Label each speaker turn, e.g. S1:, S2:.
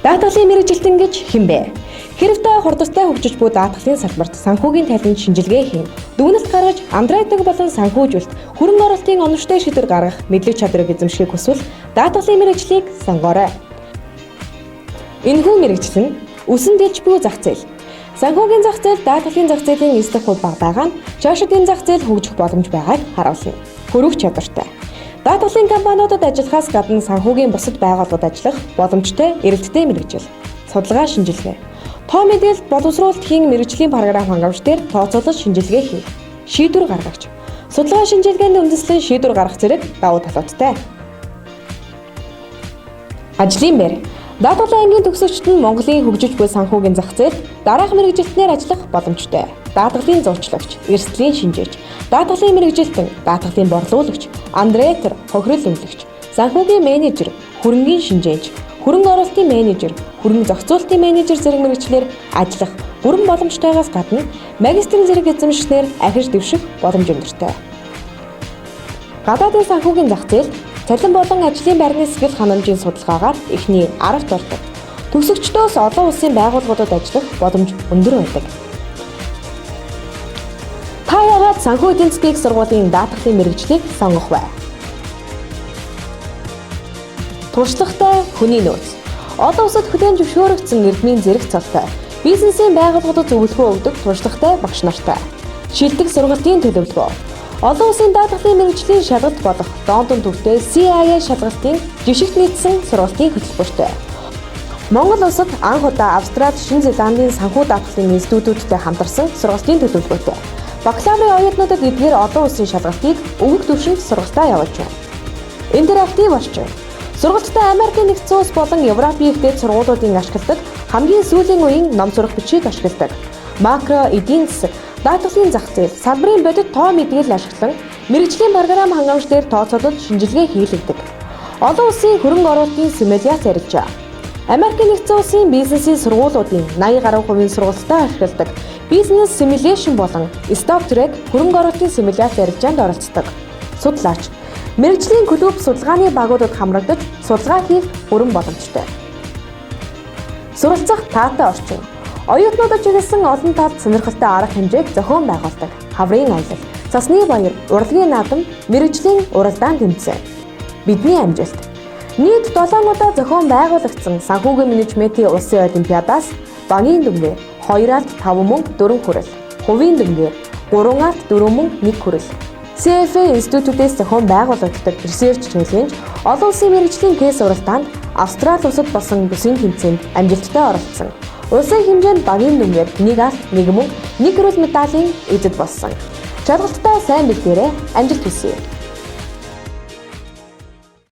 S1: Даатгалын мэргэжилтэн гэж хэн бэ? Хэрв та хурдтай хөгжиж буй даатгалын салбарт санхүүгийн талын шинжилгээ хийн, дүгнэлт гаргаж, андроидаг болон санхүүжүүлэлт, хөрөнгө оруулалтын оновчтой шийдвэр гаргах мэдлэг чадрыг эзэмшихийг хүсвэл даатгалын мэргэжлийг сонгоорой. Энэхүү мэргэжил нь үсэн дэлж буй зах зээл. Санхүүгийн зах зээл даатгалын зах зээлийн 9% бага байгаа нь цаашдын зах зээл хөгжих боломж байгааг харуулна. Хөрвөх чадвартай. Даатгалын компаниудад ажиллахаас гадна санхүүгийн бусад байгууллагад ажиллах боломжтой эрэлттэй мэргэжил. Судалгаа шинжилгээ. Тоо мэдээлэл боловсруулалт хийн мэргэжлийн програм хангамж дээр тооцоолол шинжилгээ хийх. Шийдвэр гаргагч. Судалгаа шинжилгээнд үндэслэн шийдвэр гаргах зэрэг давуу талуудтай. Ажлын байр. Даатгалын ангийн төгсөгчид нь Монголын хөгжиж буй санхүүгийн зах зээлд дараах мэргэжилтнээр ажиллах боломжтой. Даатгалын зурчлагч, эрсдлийн шинжээч, даатгалын мэргэжилтэн, даатгалын борлуулагч, андреатор, хохирол эмнэлэгч, санхүүгийн менежер, хөрөнгийн шинжээч, хөрөнгө оруулалтын менежер, хөрөнгө зохицуулалтын менежер зэрэг мэргэжлэр ажиллах бүрэн боломжтойгоос гадна магистрийн зэрэг эзэмшснээр ахиж дэвших боломж өндөртэй. Гадаадын санхүүгийн зах зээлд цалин болон ажлын байрны сэтгэл ханамжийн судалгаагаар эхний 10-т ордог. Төгсөгчдөөс олон улсын байгууллагуудад ажиллах боломж өндөр байдаг. Та яагаад санхүү эдийн засгийн сургуулийн даатгалын мэргэжлийг сонгох вэ? Туршлагатай хүний нөөц. Олон улсад хүлээн зөвшөөрөгдсөн эрдмийн зэрэг цолтой, бизнесийн байгууллагуудад зөвлөгөө өгдөг туршлагатай багш нартай. Шилдэг сургалтын төлөвлөгөө. Олон улсын даатгалын мэргэжлийн шалгалт болох Лондон төвтэй CIA шалгалтын жишгт нийцсэн сургалтын хөтөлбөртэй. Монгол улсад анх удаа Австрали, Шинэ Зеландын санхүү даатгалын институтуудтай хамтарсан сургалтын төлөвлөгөөтэй. Бакалаврын оюутнуудад эдгээр олон улсын шалгалтыг өвөг түвшинд сургалтаа явуулж байна. Интерактив орчин. Сургалттай Америкийн нэгдсэн улс болон Европын ихтэй сургуулиудын ашигладаг хамгийн сүүлийн үеийн ном сурах бичгийг ашигладаг. Макро эдийн засаг, даатгалын зах зээл, салбарын бодит тоо мэдээлэл ашиглан мэргэжлийн програм хангамж дээр тооцоолол шинжилгээ хийлэгдэг. Олон улсын хөрөнгө оруулалтын симуляц ярилцаа. Америкийн нэгдсэн улсын бизнесийн сургуулиудын 80 гаруй хувийн сургалтад ашигладаг бизнес симуляшн болон стоп трек хөрөнгө оруулалтын симуляц ярилцаанд оролцдог. Судлаач. Мэргэжлийн клуб судалгааны багуудад хамрагдаж судалгаа хийх бүрэн боломжтой. Суралцах таатай орчин. Оюутнуудад чиглэсэн олон талд сонирхолтой арга хэмжээг зохион байгуулдаг. Хаврын аялал, цасны баяр, урлагийн наадам, мэргэжлийн уралдаан тэмцээн. Бидний амжилт. Нийт 7 удаа зохион байгуулагдсан санхүүгийн менежментийн улсын олимпиадаас багийн дүнгээр 2-аад 5 мөнгө 4 хүрэл, хувийн дүнгээр 3-аад 4 мөнгө 1 хүрэл. CFA институтээс зохион байгуулагддаг research challenge олон улсын мэргэжлийн кейс уралдаанд Австрали улсад болсон бүсийн тэмцээнд амжилттай оролцсон. Улсын хэмжээнд багийн дүнгээр 1 алт, 1 мөнгө, 1 гэрэл медалийн эзэд болсон. Жаргалттай сайн бэлгээрээ амжилт хүсье.